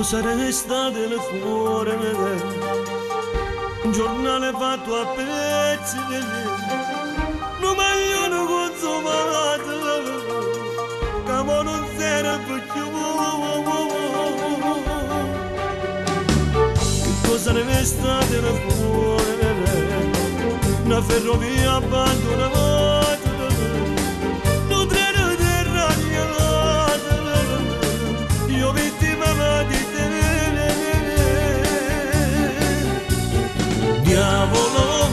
cosa resta del cuore, un giornale fatto a pezzi, un maglione consumato, che non serve più. Che cosa resta del cuore, una ferrovia abbandonata, un treno deragliato, io vittima di te. Diavolo,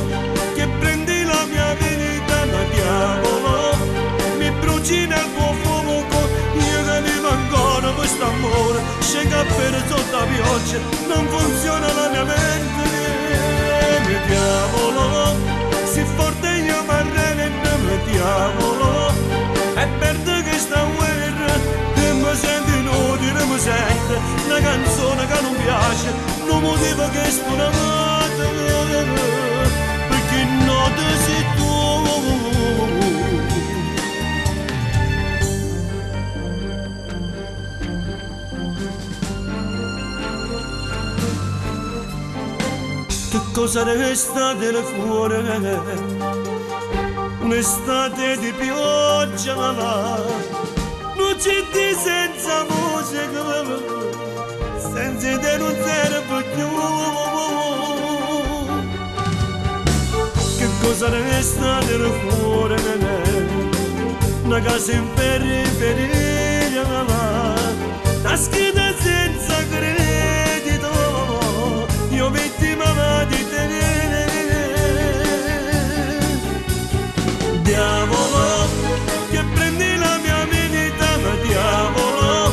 che prendi la mia vita, ma diavolo, mi bruci nel tuo fuoco, io che vivo ancora questo amore, scega per sotto la pioggia, non funziona la mia mente. Diavolo, si forte io mi arrendo, diavolo, è per te che sta guerra, e mi sento inutile, mi sento una canzone che non piace, non motivo che sto amata, perché non te sei tu. Che cosa resta del cuore? Un'estate di pioggia, luci senza musica, senza te non serve più. Che cosa resta del cuore? Una casa in periferia, una scheda senza credito, io vittima di te. Diavolo, che prendi la mia vita, ma diavolo,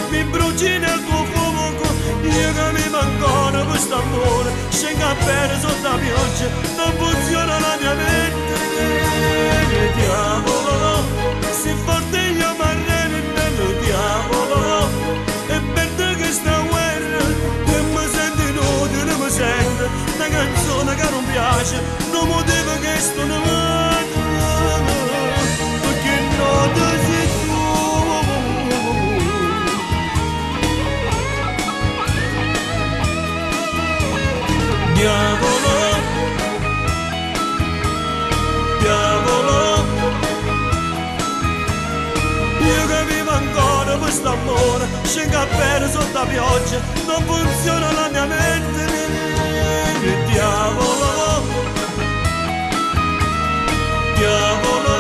mi bruci nel tuo fuoco, io che mi ancora questo amore, scega per sotto la pioggia, non funziona la mia mente. Diavolo, si forte io mi arrendo, diavolo, è per te che sta guerra, e mi sento inutile, mi sento una canzone che non piace, non motivo che sto amato, perché non te sei tu. Diavolo, diavolo, io che vivo ancora questo amore, scega per sotto la pioggia, non funziona la mia mente. Diavolo, diavolo,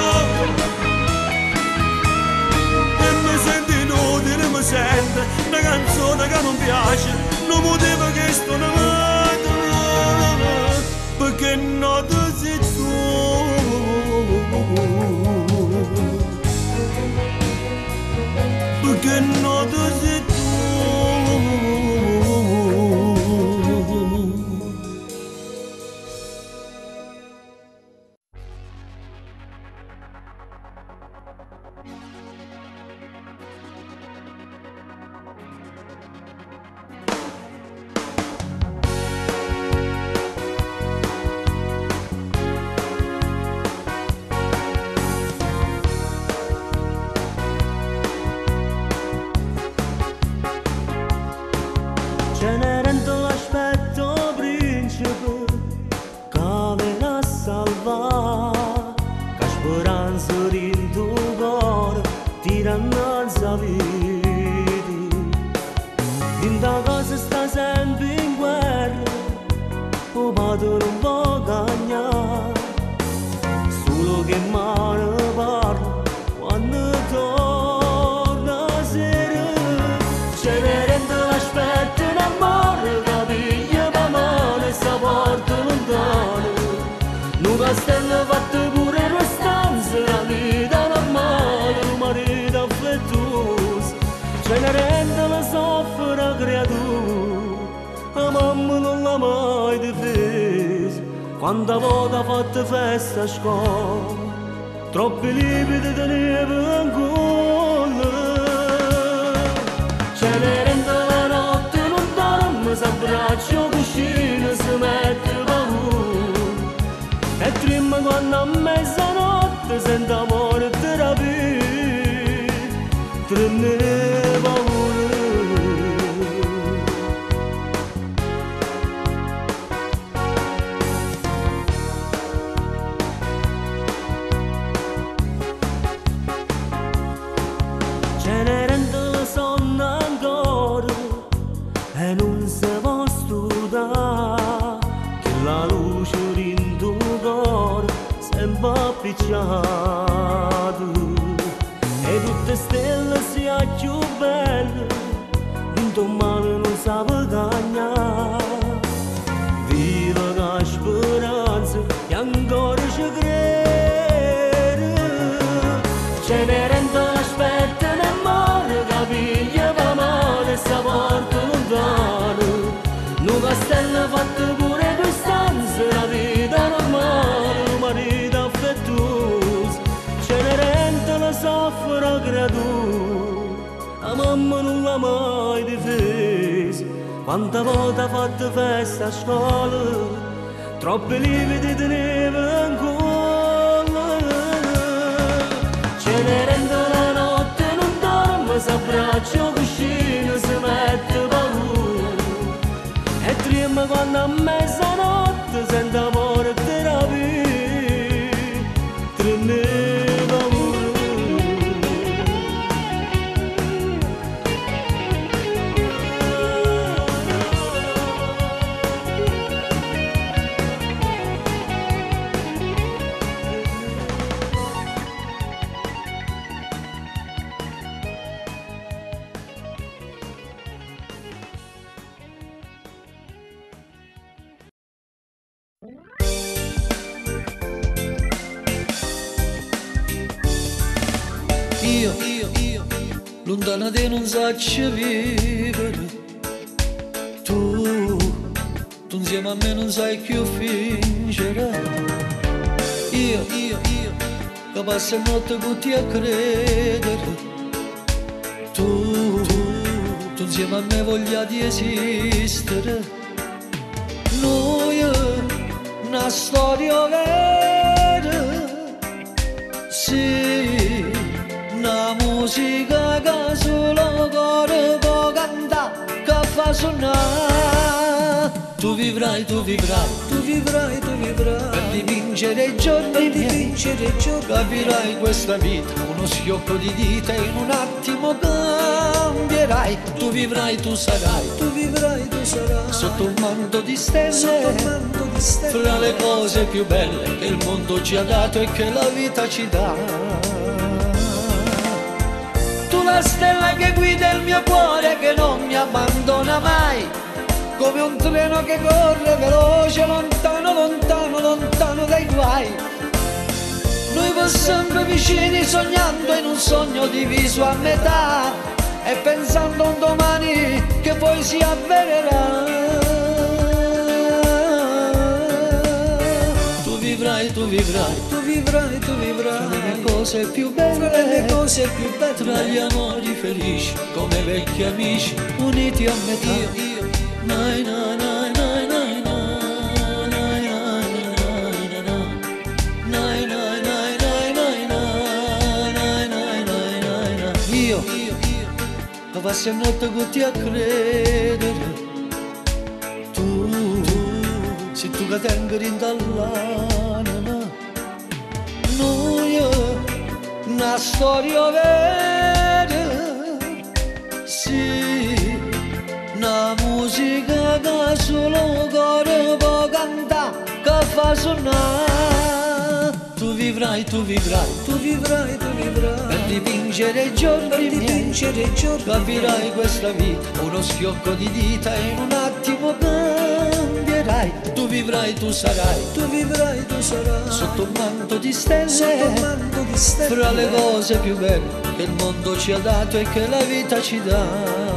e mi sento inutile, mi sento una canzone che non piace, non motivo che sto amato, perché non te sei tu. Perché non te sei tu. Cenerendo l'aspetto principe che viene a salvare, che speranza in tuo cuore ti rannalza vita. In da cosa sta sempre in guerra, o padre non può cagnare, solo che male parla quando torna sera. Cenerendo l'aspetto un amore che piglia per mano e si porta lontano. Un castello fatto pure una stanza, la vita normale, un marito affettuoso. Cenerendo la soffre creatura, la mamma non l'ha mai difesa. Quanta volta ha fatto festa a scuola, troppi libri teneva ancora. Cenerendo la notte non dorme, s'abbraccia vicino, si mette paura. E trema quando a mezzanotte sente amore e terapia, treme paura. spicciato e tutte stelle sia più belle, un domani non sa cagnare. Viva la speranza e ancora ci crede, ce ne rendo l'aspetta nel mare, capiglia va male e sta porta lontano. Un castello fatto pure per stanze, la vita normale, un marito affettuoso, ce ne rende la soffra gratuita. La mamma non l'ha mai difesa, quanta volta ha fatto festa a scuola, troppi lividi teneva in cuore. Ce ne rende la notte non dorme, s'abbraccia cuscino, si mette paura e trema quando a mezzanotte sente amore e terapia, treme paura. Io, lontana te non saccio vivere. Tu insieme a me non sai più fingere. Io, che passo la notte con te a credere. Tu insieme a me voglia di esistere. Noi, una storia vera, sì, una musica che solo cuore può cantare, che fa suonare. Tu vivrai, tu vivrai, tu vivrai, tu vivrai, per dipingere i giorni miei, capirai questa vita, uno schiocco di dita in un attimo cambierai. Tu vivrai, tu sarai, tu vivrai, tu sarai, sotto un manto di stelle, fra le cose più belle che il mondo ci ha dato e che la vita ci dà. Tu la stella che guida il mio cuore, che non mi abbandona mai, come un treno che corre veloce, lontano, lontano, lontano dai guai. Noi per sempre vicini, sognando in un sogno diviso a metà e pensando a un domani che poi si avvererà. Tu vivrai, tu vivrai, tu vivrai, tu vivrai, tra le cose più belle, tra gli amori felici, come vecchi amici uniti a metà. Nai, nai, nai, nai, nai, nai, nai, nai, nai, nai, nai, nai, nai. Io che passo la notte con te a credere. Tu se tu che tengo rindallana. Noi una storia vera, sì, una musica che solo cuore può cantare, che fa suonare. Tu vivrai, tu vivrai, tu vivrai, tu vivrai, per dipingere i giorni miei, capirai questa vita, uno schiocco di dita in un attimo cambierai. Tu vivrai, tu sarai, tu vivrai, tu sarai, sotto un manto di stelle, fra le cose più belle che il mondo ci ha dato e che la vita ci dà.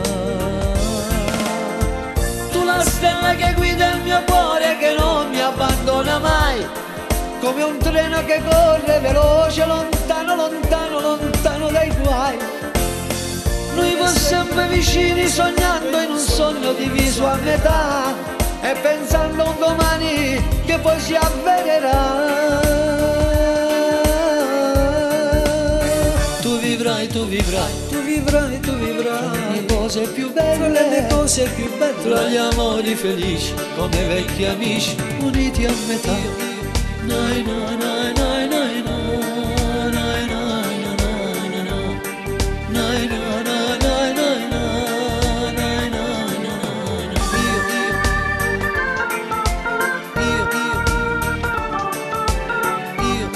La stella che guida il mio cuore, che non mi abbandona mai, come un treno che corre veloce, lontano, lontano, lontano dai guai. Noi per sempre vicini, sognando in un sogno diviso a metà e pensando a un domani che poi si avvererà. Tu vivrai, tu vivrai, tu vivrai, tu vivrai, le cose più belle, tra gli amori felici, come vecchi amici uniti a metà. Nai, nai, nai, nai, nai, nai, nai, nai, nai, nai, nai, nai, nai, nai. Io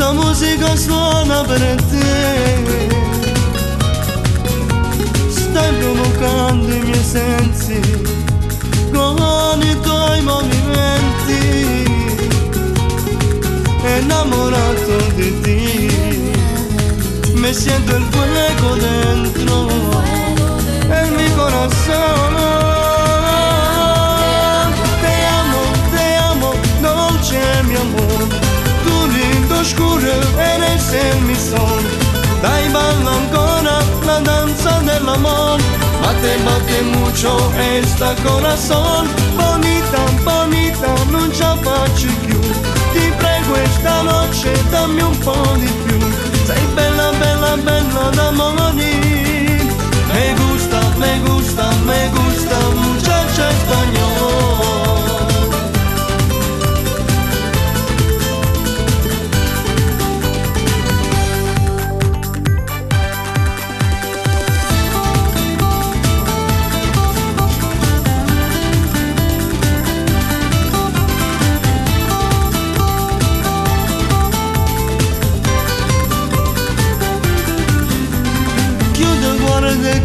la musica suona per te, stai provocando i miei sensi con i tuoi movimenti, innamorato di te, mi sento il fuoco dentro e il mio corazón. Mi amor, tu lindo oscuro eres el mi sol. Dai, balla ancora la danza dell'amor. Bate mucho esta corazón. Bonita, bonita, non ce la faccio più. Ti prego esta noche dammi un po' di più. Sei bella, bella, bella da morir. Me gusta, me gusta, me gusta, muchacha español.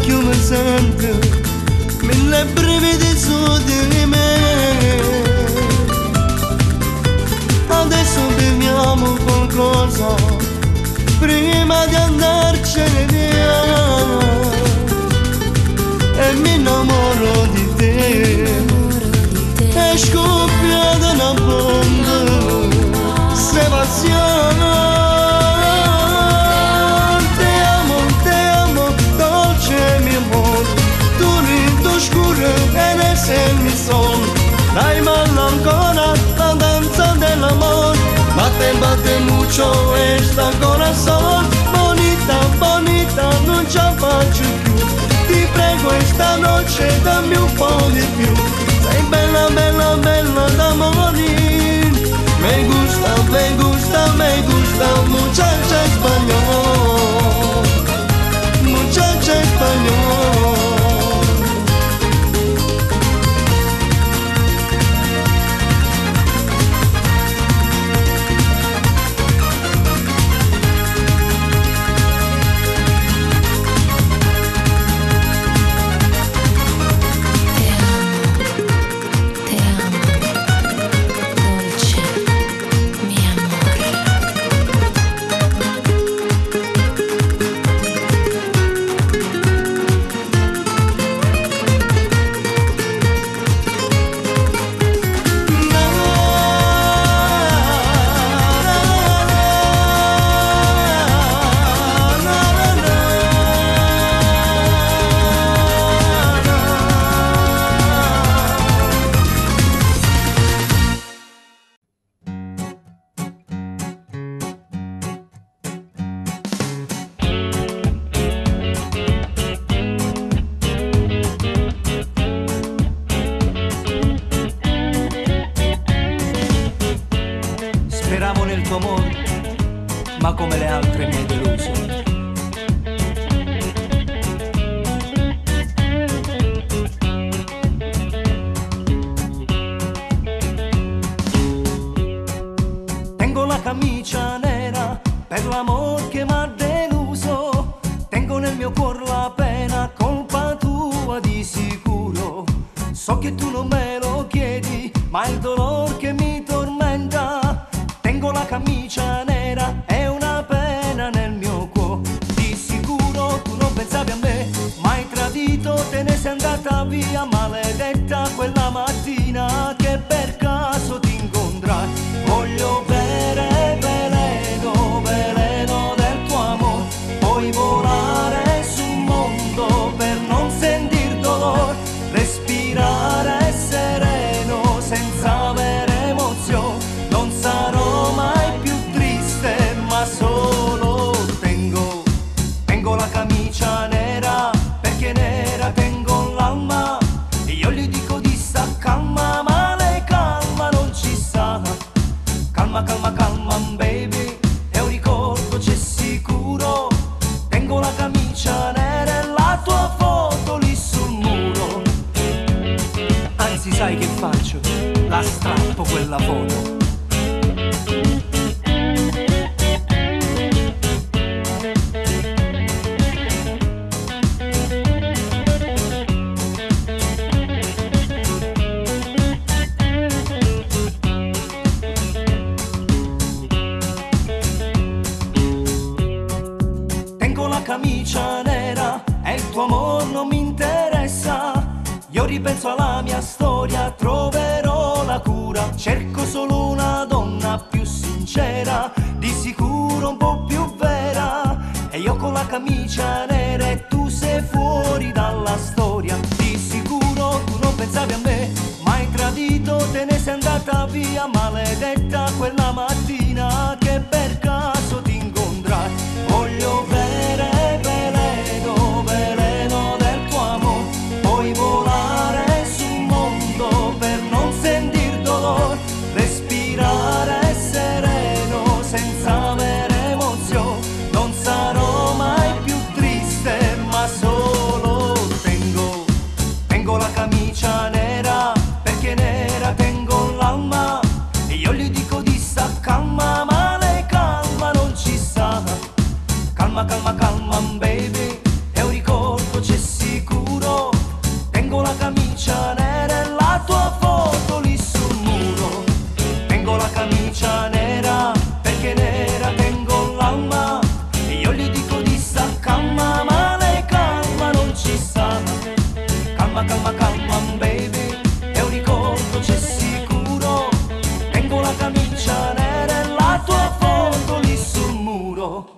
Che mi sento mille brividi su di me. Adesso beviamo qualcosa prima di andarcene via e mi innamoro di te. È scoppiata una bomba, se passiamo. Eres el mi sol. Dai, balla ancora la danza dell'amor. Bate mucho esta corazón. Bonita, bonita, non ce la faccio più. Ti prego esta noche dammi un po' di più. Sei bella, bella, bella da morir. Me gusta, me gusta, me gusta, muchacha español. Muchacha español. Ma come le altre mi hai deluso. Tengo la camicia nera per l'amor che m'ha deluso. Tengo nel mio cuore la pena, colpa tua di sicuro. So che tu non me lo chiedi, ma il dolore che mi tormenta. Tengo la camicia nera, è una pena nel mio cuore. Di sicuro tu non pensavi a me, ma hai tradito, te ne sei andata via. Maledetta quella mattina che per caso ti incontrai. Voglio bere veleno, veleno del tuo amore. Puoi volare sul mondo per non sentir dolore. Respirare sereno senza avere emozione. Non sarò mai più triste, ma solo tengo la camicia nera, perché nera tengo l'alma. E io gli dico di sta calma, ma lei calma non ci sta. Calma, calma, calma, baby, è un ricordo, c'è sicuro. Tengo la camicia nera e la tua foto lì sul muro. Anzi, sai che faccio? La strappo quella foto. storia troverò la cura. Cerco solo una donna più sincera, di sicuro un po' più vera. E io con la camicia nera e tu sei fuori dalla storia. Di sicuro tu non pensavi a me, ma hai tradito, te ne sei andata via, maledetta quella mattina che per caso ti incontrai. Voglio bere veleno, veleno del tuo amore, puoi volare sul mondo per non sentir dolore, respirare sereno senza avere emozione. Non sarò mai più triste, ma solo tengo la camicia nera, perché nera tengo l'alma. E io gli dico di sta calma, ma lei calma non ci sta. Calma, calma, calma, baby, è un ricordo, c'è sicuro. Tengo la camicia nera e la tua foto lì sul muro. Tengo la camicia nera, perché nera tengo l'alma. E io gli dico di sta calma, ma lei calma non ci sta. Calma, calma, calma, baby, è un ricordo, c'è sicuro. Tengo la camicia nera e la tua foto lì sul muro.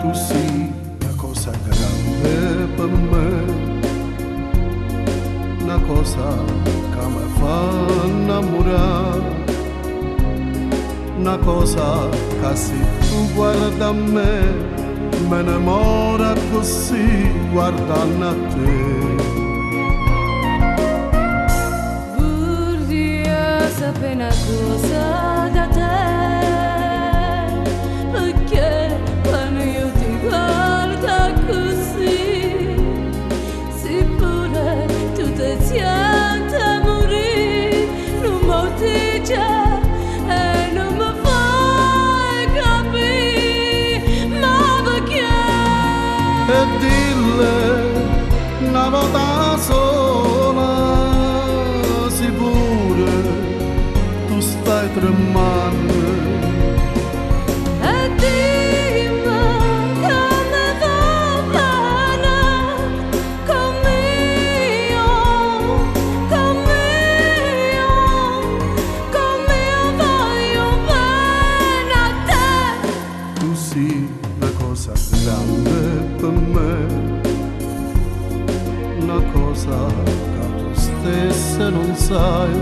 Tu sei una cosa grande per me, una cosa che mi fa innamorare, una cosa che se tu guarda a me innamora così guardando a te. Vorrei sapere una cosa da te, perché quando io ti guardo così, se pure tu ti senti a morire, non morti già e non mi fai capire, ma perché? E dille una volta sola, sicura tu stai tremando. E dimmi come va bene con mio voglio bene a te. Tu sei una cosa grande per me, una cosa che tu stessa non sai,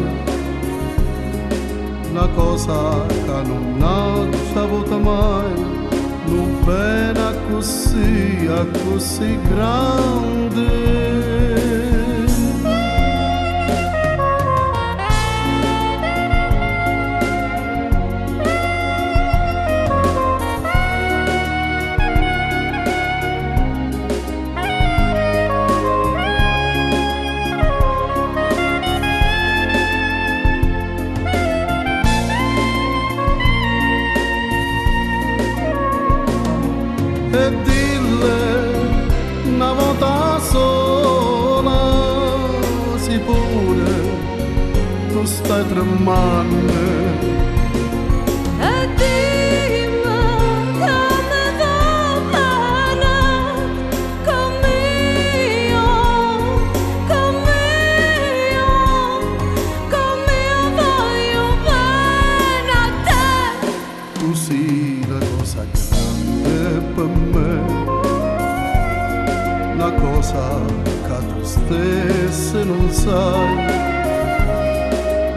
una cosa che non hai avuto mai, non pena così grande. E dille una volta sola, si pure tu stai tremando. E dimmi come va bene con mio voglio bene a te. Tu sei una cosa grande per me, una cosa che tu stessa non sai,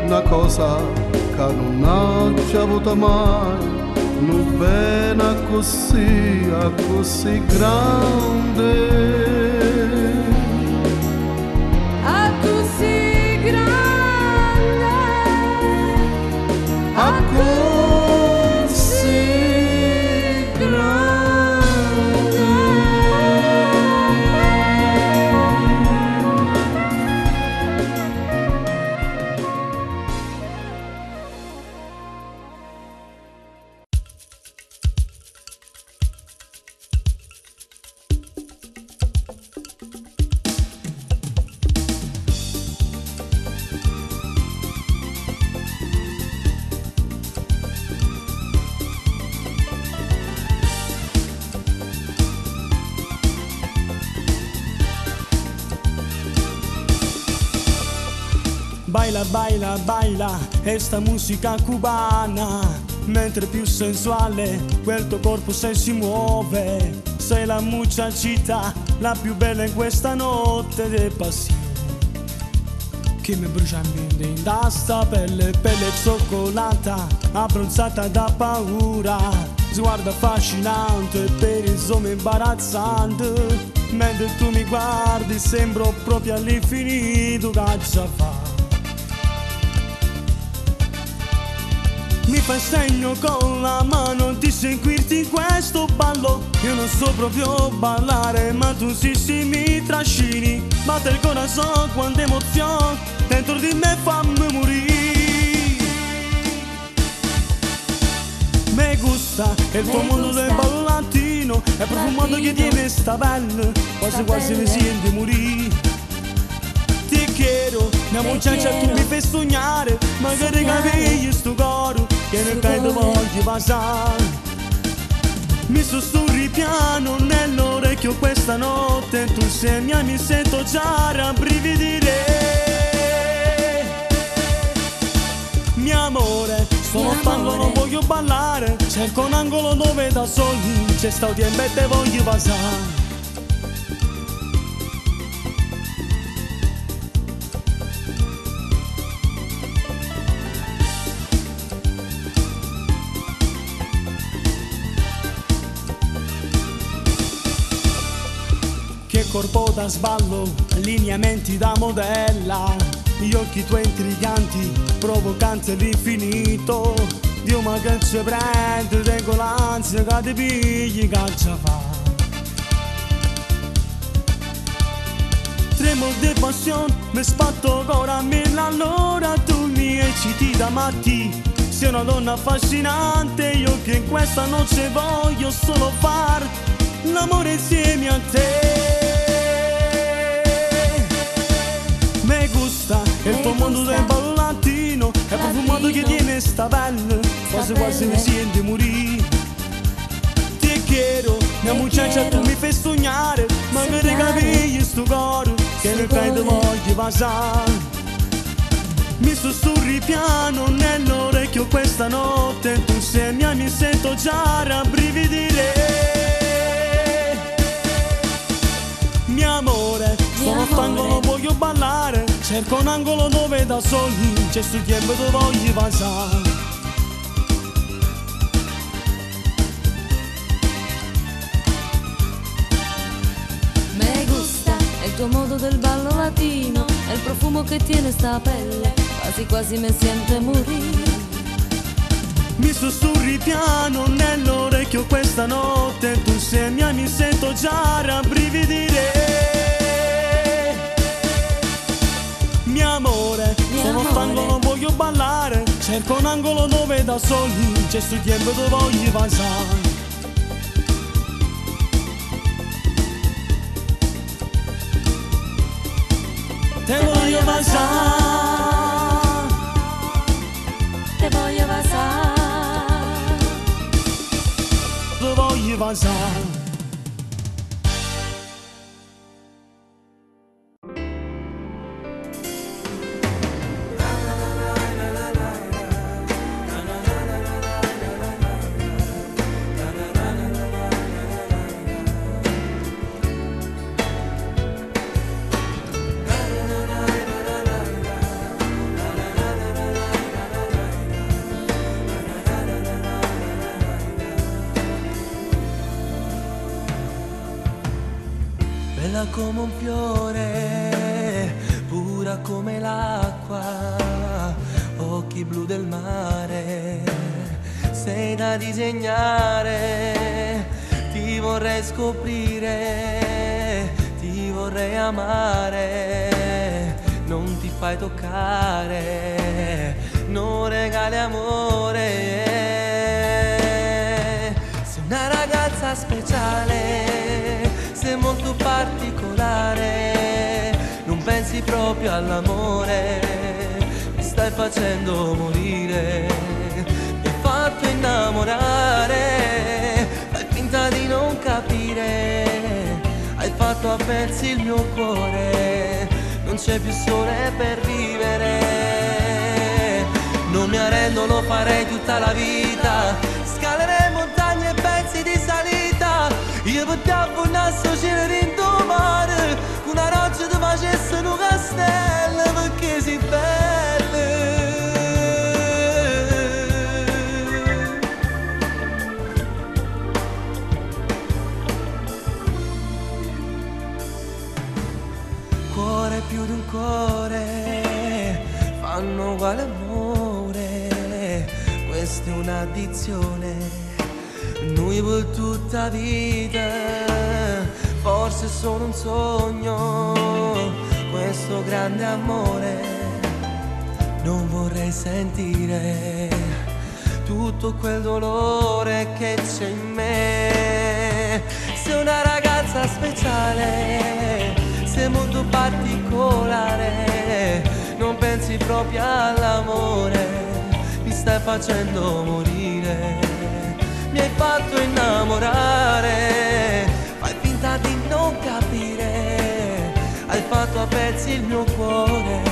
una cosa che non hai avuto mai, non pena così grande. A così grande, A così grande. Baila, baila, baila, esta musica cubana. Mentre più sensuale quel tuo corpo se si muove. Sei la muchachita, la più bella in questa notte di passione. Che mi brucia in sta pelle, pelle cioccolata, abbronzata da paura. Sguardo affascinante per il zoom imbarazzante. Mentre tu mi guardi sembro proprio all'infinito. Caccia fa. Mi fai segno con la mano di seguirti in questo ballo. Io non so proprio ballare, ma tu sì mi trascini. Batte il corazon quanta emozione dentro di me, fammi morire. Me gusta il tuo mondo del ballo latino, è profumato che tiene sta pelle, quasi quasi mi senti morire. Ti chiedo, mia muchacha, tu mi fai sognare, magari capisci sto coro che nel caso voglio passare. Mi sussurri piano nell'orecchio questa notte, tu sei mia, mi sento già rabbrividire. Mio amore, sono stanco, non voglio ballare, cerco un angolo dove da soli c'è stato tempo e te voglio passare. Che corpo da sballo, lineamenti da modella, gli occhi tuoi intriganti, provocanti all'infinito. Dio ma che ci prende, tengo l'ansia che ti pigli, che ci fa. Tremo di passione, mi spatto ancora a mille all'ora, tu mi ecciti da matti. Sei una donna affascinante, io che in questa notte voglio solo far l'amore insieme a te. Me gusta il tuo mondo del ballo latino, è profumato che tiene sta pelle, quasi quasi mi senti morire. Ti chiedo, mia muchacha, tu mi fai sognare, magari capisci sto coro che nel caso voglio passare. Mi sussurri piano nell'orecchio questa notte, tu sei mia, mi sento già rabbrividire. Mio amore, sono stanco, non voglio ballare, cerco un angolo dove da soli c'è sto tempo dove voglio passare. Me gusta il tuo modo del ballo latino, è il profumo che tiene sta pelle, quasi quasi mi sente morire. Mi sussurri piano nell'orecchio questa notte, tu sei mia, mi sento già rabbrividire. Mio amore, sono stanco, non voglio ballare, cerco un angolo dove da soli c'è sto tempo dove voglio passare. Te voglio passare, Te voglio passare, dove voglio passare. Bella come un fiore, pura come l'acqua, occhi blu del mare, sei da disegnare, ti vorrei scoprire, ti vorrei amare, non ti fai toccare, non regali amore, sei una ragazza speciale, sei molto particolare, non pensi proprio all'amore, mi stai facendo morire, mi hai fatto innamorare, fai finta di non capire, hai fatto a pezzi il mio cuore, non c'è più sole per vivere. Non mi arrendo, lo farei tutta la vita, scalerei montagne e pezzi di salita. Io potevo un nasso cielo in mare, con una roccia di facesse un castello, perché si belle. Cuore più di un cuore, fanno uguale amore, questa è un'addizione. Noi per tutta vita, forse solo un sogno, questo grande amore. Non vorrei sentire tutto quel dolore che c'è in me. Sei una ragazza speciale, sei molto particolare, non pensi proprio all'amore, mi stai facendo morire. Mi hai fatto innamorare, fai finta di non capire, hai fatto a pezzi il mio cuore,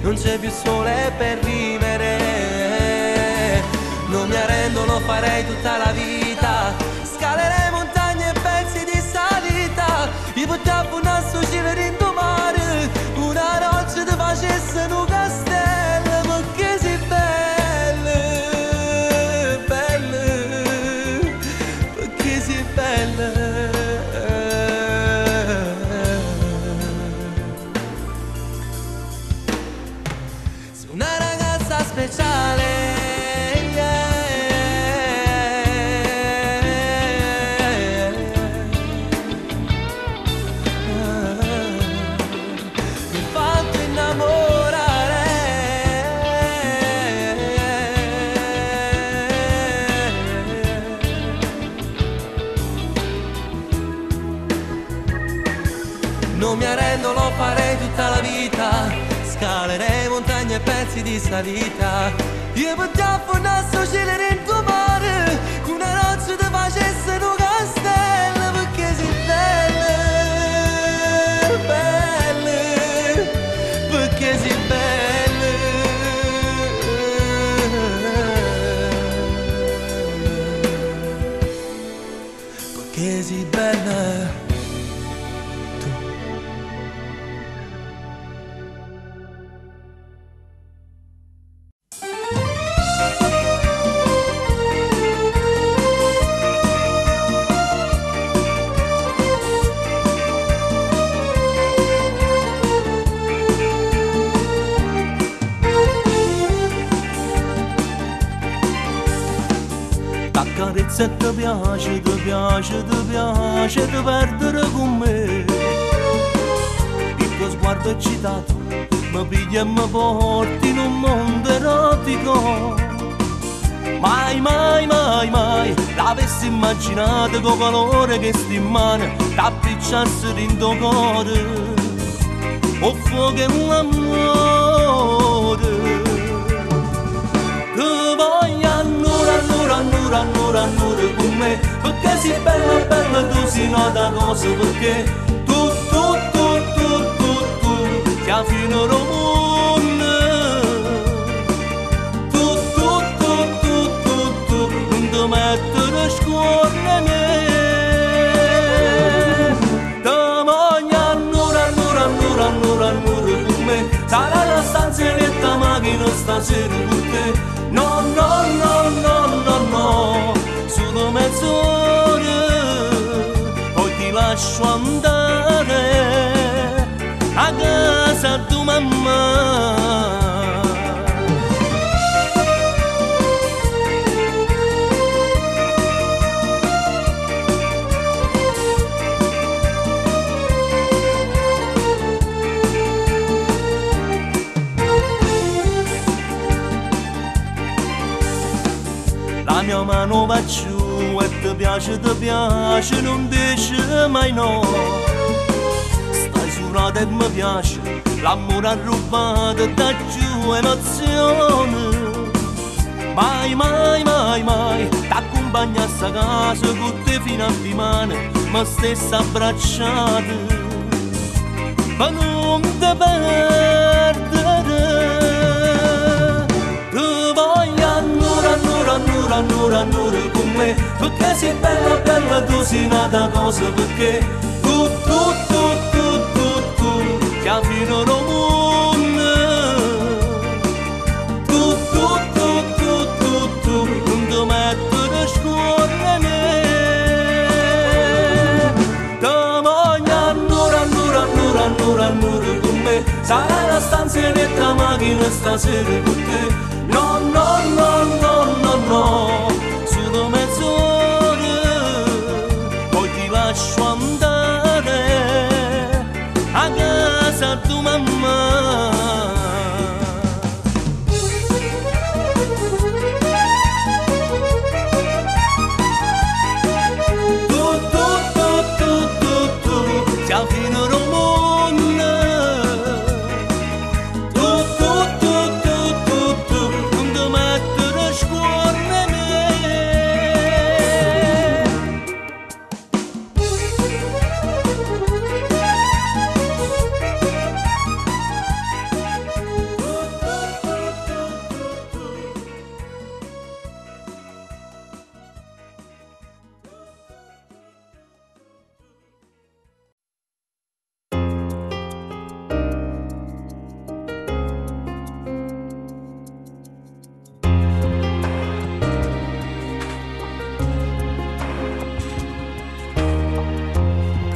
non c'è più sole per vivere. Non mi arrendo, lo farei tutta la vita, scalerei montagne e pezzi di salita. Io potevo un nasso cielo in mare, una roccia ti facesse un castello, perché si belle, belle, perché si belle. Sei una ragazza speciale. Non mi arrendo, lo farei tutta la vita, scalerei montagne e pezzi di salita. Io potevo un nasso cielo in tuo mare, con una roccia ti facesse un castello, perché si belle, belle, perché si belle. Perché si belle. Se ti piace, ti piace, ti piace di perdere con me. Il tuo sguardo eccitato mi piglia e mi porti in un mondo erotico. Mai, mai, mai, mai l'avessi immaginato con calore che sti in mano t'appicciasse dentro cuore. O fuoco è un amore. Ti voglio annura, annura, annura, annura, annura con me, perché sei bella, bella, tu sei nata cosa, perché tu, sia fino al mondo. Tu, non ti mettere scorne me. Ti voglio annura, annura, annura, annura, annura con me, sarà la stanzetta macchina stasera con te. No, no, no, no, no, no, solo mezz'ora, poi ti lascio andare a casa tua mamma. La mia mano va giù e ti piace, non dice mai no. Stai surata e mi piace, l'amore ha rubato da giù emozione. Mai, mai, mai, mai t'accompagno a sta casa con te fino a dimane, ma stessa abbracciate. ma non ti perdere. Tu voglio annura, annura, annura, annura, annura con me, perché sei bella, bella, tu sei nata cosa, perché tu, che a fine del mondo, tu, non ti mettere a scuola me. Ti voglio annura, annura, annura, annura, annura con me, sarà la stanza netta macchina stasera con te. No, no, no, no, no, no, solo mezz'ora, poi ti lascio andare a casa tua mamma. Se al fine del mondo, non ti mettere a scuola me.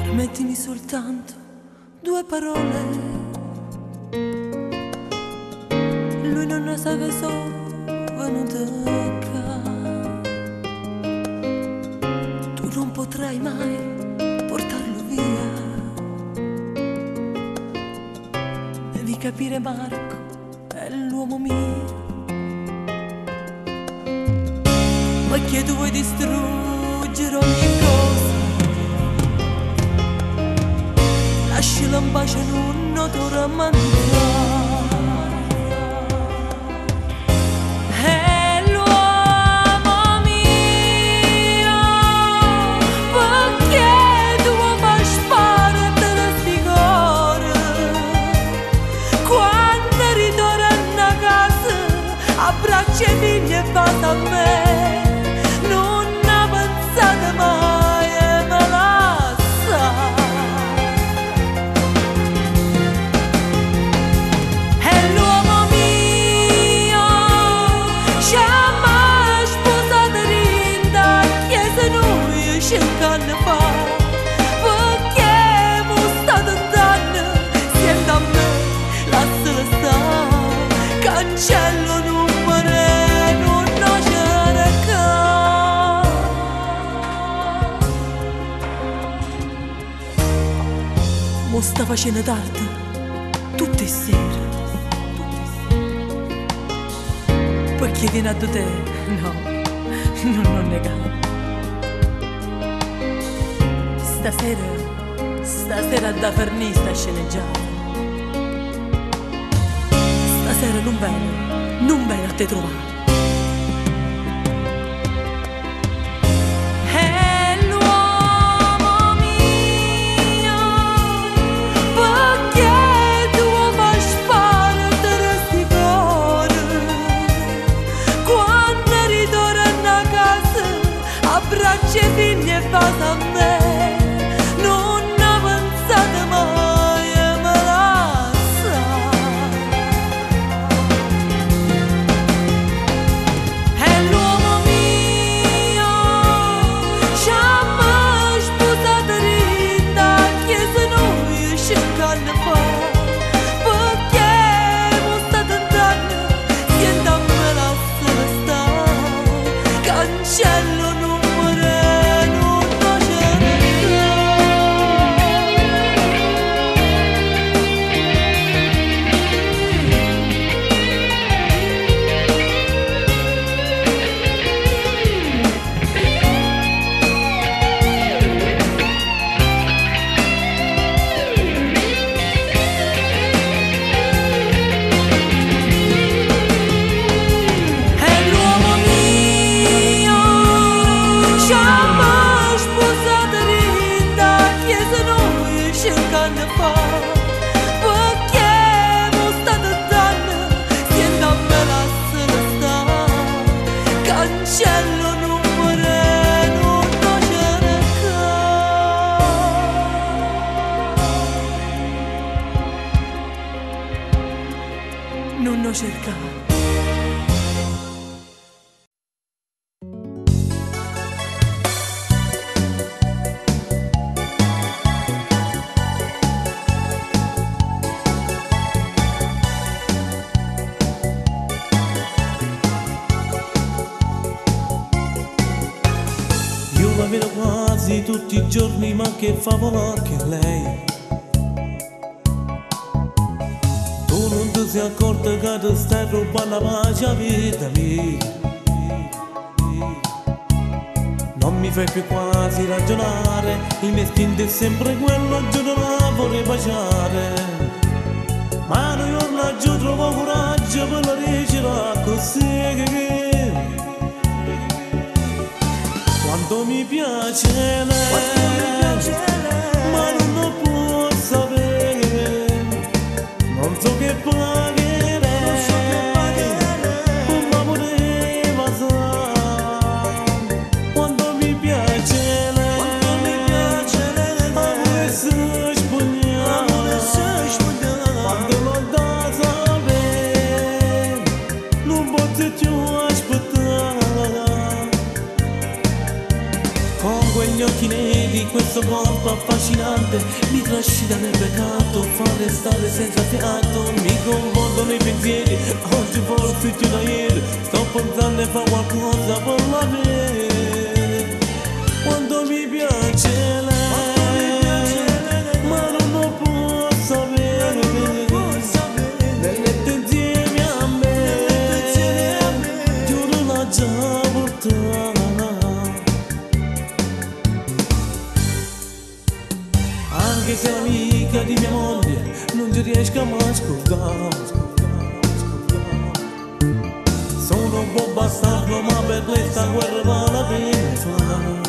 Permettimi soltanto 2 parole. Lui non sa che sono venuta qua. Tu non potrai mai portarlo via. Devi capire, Marco, è l'uomo mio. Perché tu vuoi distruggere ogni cosa, lascialo in pace, non ti rammentare. È l'uomo mio, perché tu vuoi far sparare sti cuore. Quando ritorno a casa, abbraccia i figli e basta a me. Non ha pensato mai e me la sa. Anni fa, perché mo sta tentando, siente a me, lasciala stare, cancello numero, non c'è recca. Mo sta facendo tardi, tutte sere, perché viene a te, no, non negare. Stasera da Farnì sta sceneggiata. Stasera non viene a te trovare. È l'uomo mio, perché tu vuoi sparare sti cuore. Quando ritorno a casa, abbraccia i figli e basta a me. Cancello numero, non c'è Io la vedo quasi tutti i giorni, ma che favola che lei. Tu non ti sei accorta che ti stai rubando la pace a vita mia. Non mi fai più quasi ragionare, il mio istinto è sempre quello, giuro la vorrei baciare. Ma un giorno giù trovo coraggio per la ricerca così. Quanto mi piace lei, ma non lo può sapere, non so che pagherei, ma voleva sapere. Quanto mi piace lei, amore se spogliamo, quando lo da sapere, non posso più aspettare. Con quegli occhi neri, questo corpo affascinante mi trascina nel peccato, fa restare senza fiato, mi confondono i pensieri, oggi forse più da ieri, sto pensando a fare qualcosa per la me. Quanto mi piace lei, ma non lo può sapere, nel letto insieme a me, giuro l'ha già portata. Anche se è amica di mia moglie, non ci riesco mai a scordare. Sono un po' bastardo, ma per questa guerra vale la pena fare.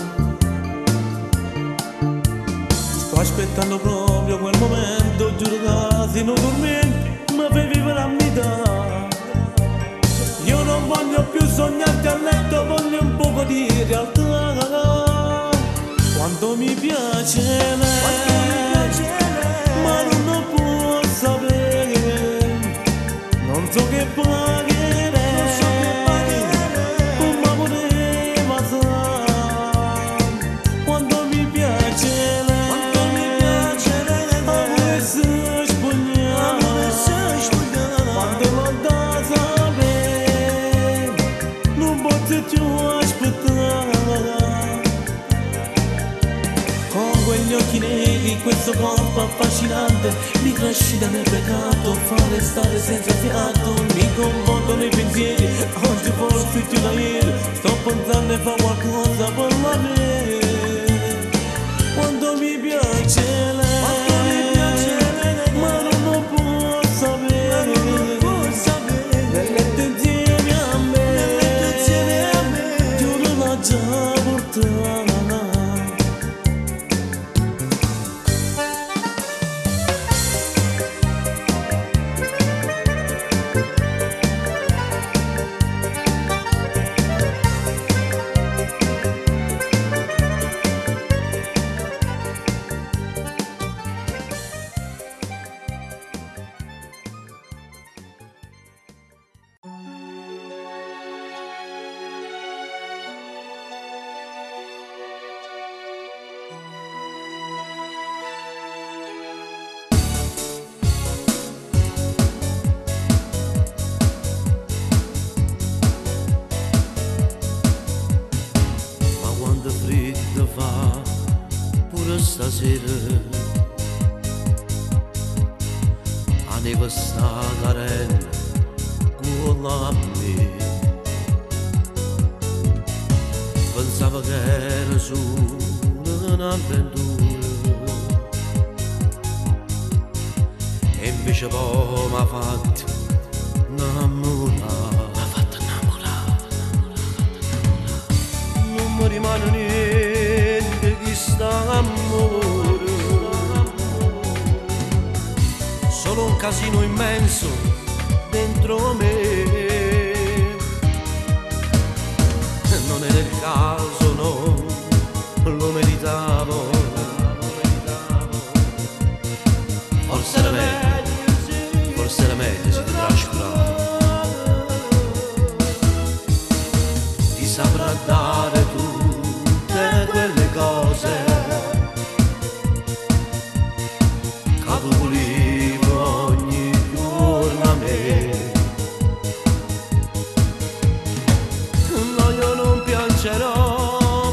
Sto aspettando proprio quel momento, giuro che se non dormendo mi fai vivere a metà. Io non voglio più sognarti a letto, voglio un poco di realtà. Quanto mi piace lei, ma non lo può sapere, non so che pagherei, ma voleva sapere. Quanto mi piace lei, amore se spogliamo, quando lo da sapere, non posso più aspettare. Con quegli occhi neri, questo corpo affascinante mi trascina nel peccato, fa restare senza fiato, mi confondono i pensieri, oggi forse più da ieri, sto pensando a fare qualcosa per la me. Quanto mi piace lei, ma non lo può sapere, nel letto insieme a me, giuro l'ha già portata. Freddo fa pure stasera, a neve sta carella con la me. Pensavo che era solo un'avventura, e invece poi mi ha fatto innamorare. Non mi rimane niente di st'amore, solo un casino immenso dentro me. Non era il caso, no, lo meritavo. Forse era meglio se ti trascuravo. Ti saprà dare tutte quelle cose che tu volevi ogni giorno a me. No, io non piangerò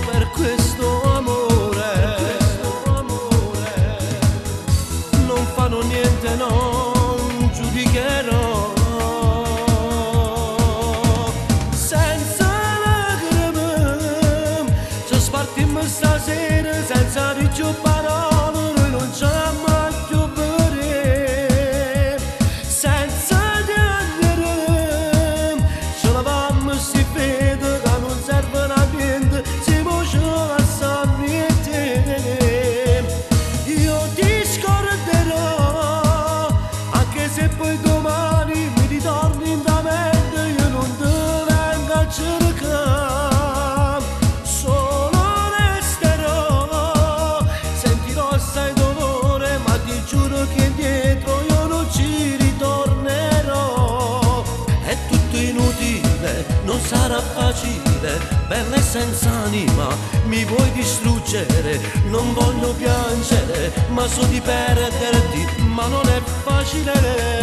spartimmo stasera senza di più parole, noi non ci mai più vedere, senza dialogare, ce l'avamo si vede che non serve a niente, siamo ce la sapete. Io ti scorderò, anche se poi domani mi ritorni in da mente, io non ti vengo a cercare, solo resterò, sentirò assai dolore, ma ti giuro che indietro io non ci ritornerò. È tutto inutile, non sarà facile, bella e senza anima, mi vuoi distruggere, non voglio piangere, ma so di perderti, ma non è facile.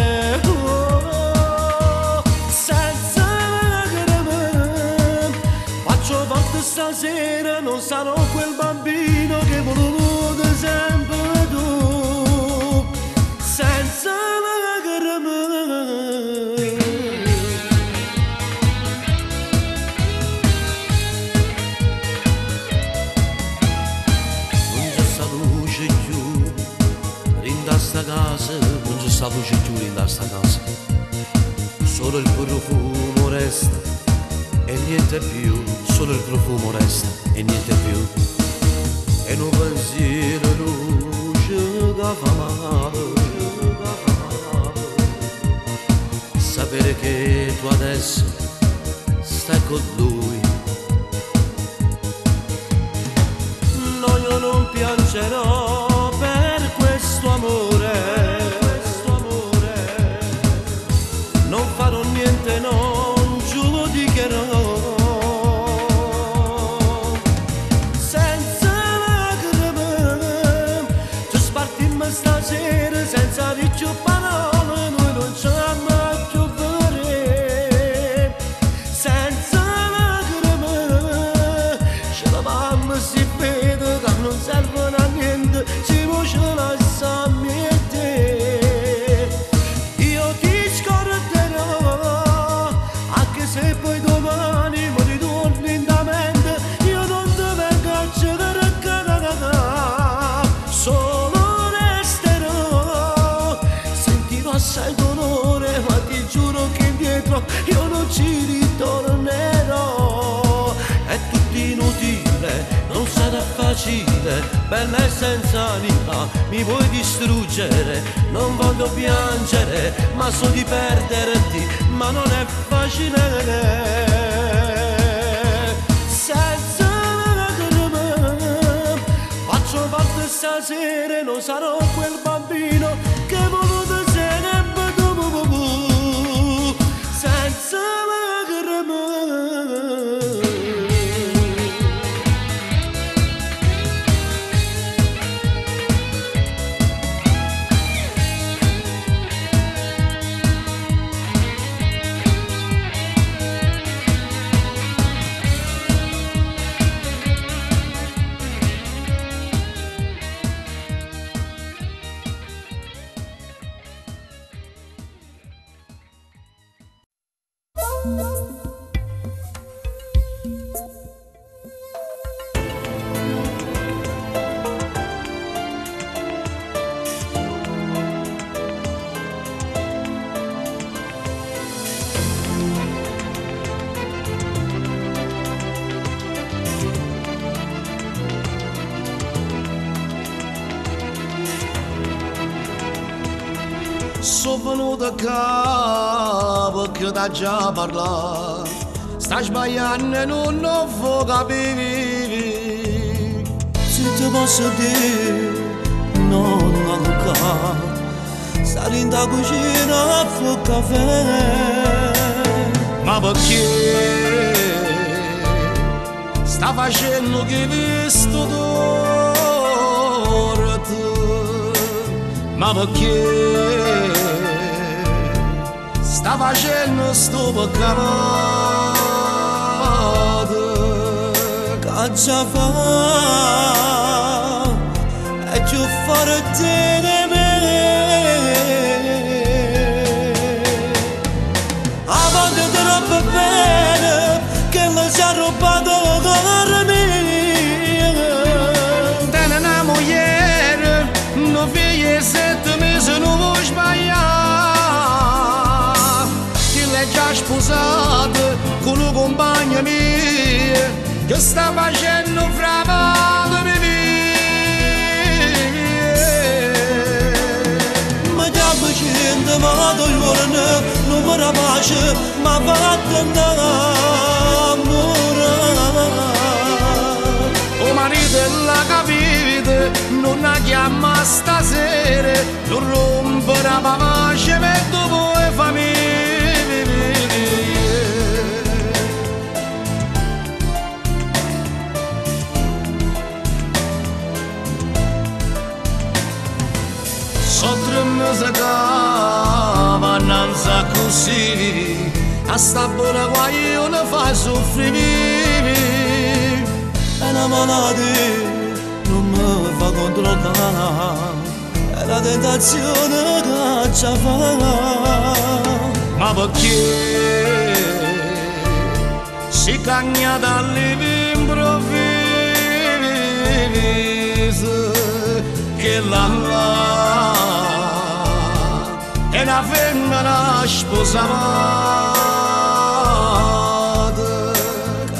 Senza lacrime, faccio volte stasera, non sarò quel bambino che volevo sempre tu. Senza lacrime. Sta casa, non c'è sta luce più in sta casa, solo il profumo resta e niente più, solo il profumo resta e niente più, e un pensiero luce che fa male, sapere che tu adesso stai con lui. No, io non piangerò per questo amore, non farò niente, non giudicherò, senza lacrime, ci spartimmo stasera senza di più parole, noi non ci mai più vedere, senza lacrime, ce l'avamo si vede che non servono a niente, si ce la sapete. Io ti scorderò, anche se poi domani mi ritorni in da mente, io non ti vengo a cercare, solo resterò, sentirò assai dolore, ma ti giuro che indietro io non ci ritornerò. È tutto inutile, non sarà facile, bella e senza anima, mi vuoi distruggere, non voglio piangere, ma so di perderti, ma non è facile. Senza lacrime, faccio parte stasera, non sarò quel bambino che voluto sempre tu, senza lacrime. Sono venuto qua perché da già parlare, sta sbagliando e non lo capire. Se ti posso dire, non manca, stare in da cucina a fare caffè. Ma perché sta facendo che visto torto? Ma perché sta facendo sto peccato? Che già fa è più forte di me. A volte troppo bene che le si è rubato cuore mio. sposato con un compagno mio che sta facendo framato mia. Ma chiamo gente, ma do giorno, non mi rapace, ma vado O marito e la capite, non la chiama stasera, non rompe la pace per dopo e famiglia. Sotto musica vanno così, a sta buona qua io ne fa soffrire. È una malattia, non mi fa controllare, è la tentazione che ci fa. Ma perché si cagna dall'improvviso che la è una femmina sposata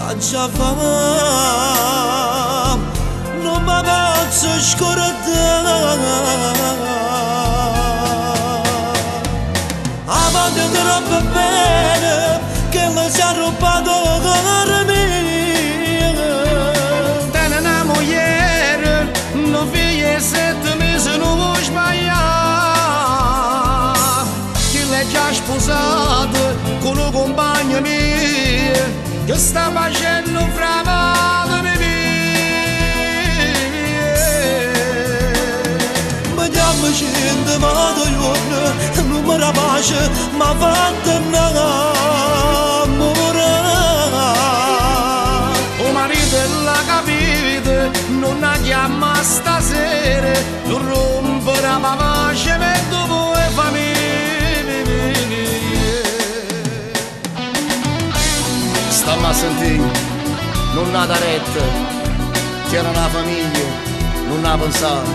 Che ci fa, non mi posso scordare. Avanti troppo bene, che mi si è rubato il cuore mio. Tiene una moglie, non figlia 7 mesi, non vuoi sbagliare. Che l'è già sposato con un compagno mio che sta facendo framato mia. Ma chiamo gente, ma do giorno, non mi rapace, ma vado O marito e la capite, non la chiama stasera, non rompe la pace per dopo e famiglia. Stammi a sentire, non ha da retta, c'era una famiglia, non ha pensato,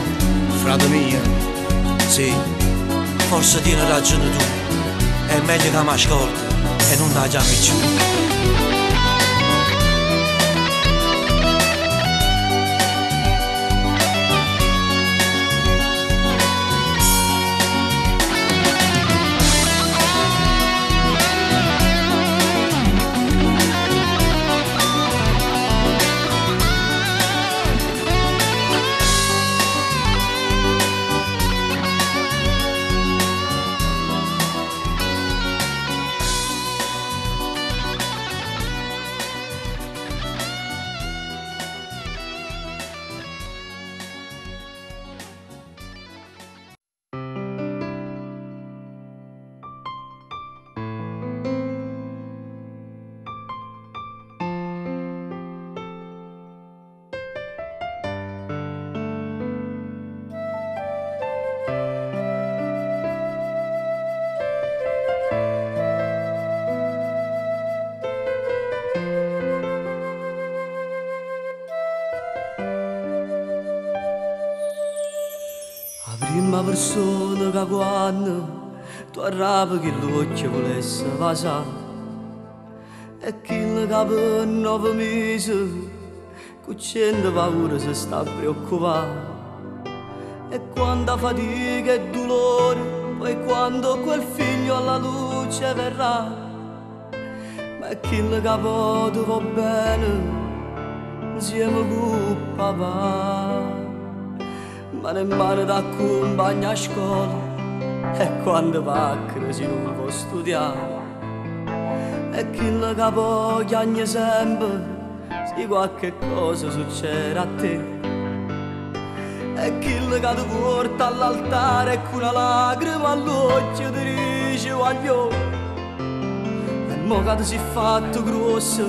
frate mio. Sì, forse tieni ragione tu. È meglio che mi ascolti e non la chiami più. Prima persona che quando tu arrapi che l'occhio volesse passare e chi che per 9 mesi con 100 paura si sta preoccupando e quando fatica e dolore poi quando quel figlio alla luce verrà ma chi che può va bene insieme con papà ma nemmeno da compagna a scuola e quando va a crescere non può studiare e chi che può chiagna sempre se qualche cosa succede a te e chi che ti porta all'altare con una lacrima all'occhio ti dice voglio e mo che ti si è fatto grosso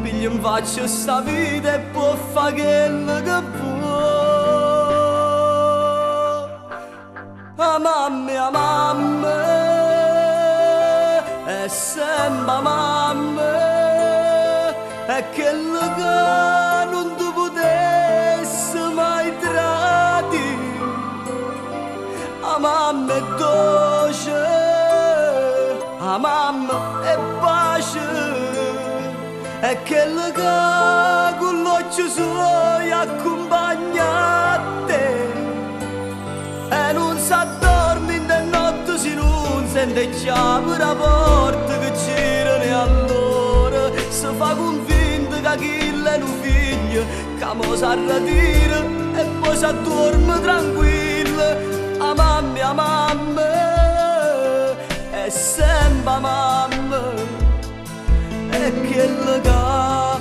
piglia in faccia sta vita e può fare quello che vuoi. A mamma, è sempre mamma, è quello che non ti potesse mai tradire. A mamma è dolce, a mamma è è quello che con l'occhio suo accompagna a te e non s'addorme in de notte se non sente chiave la porta che girano e allora si fa convinto che chi è un figlio che mo s'arretira e poi s'addorme tranquillo. A mamma è sempre mamma e che legame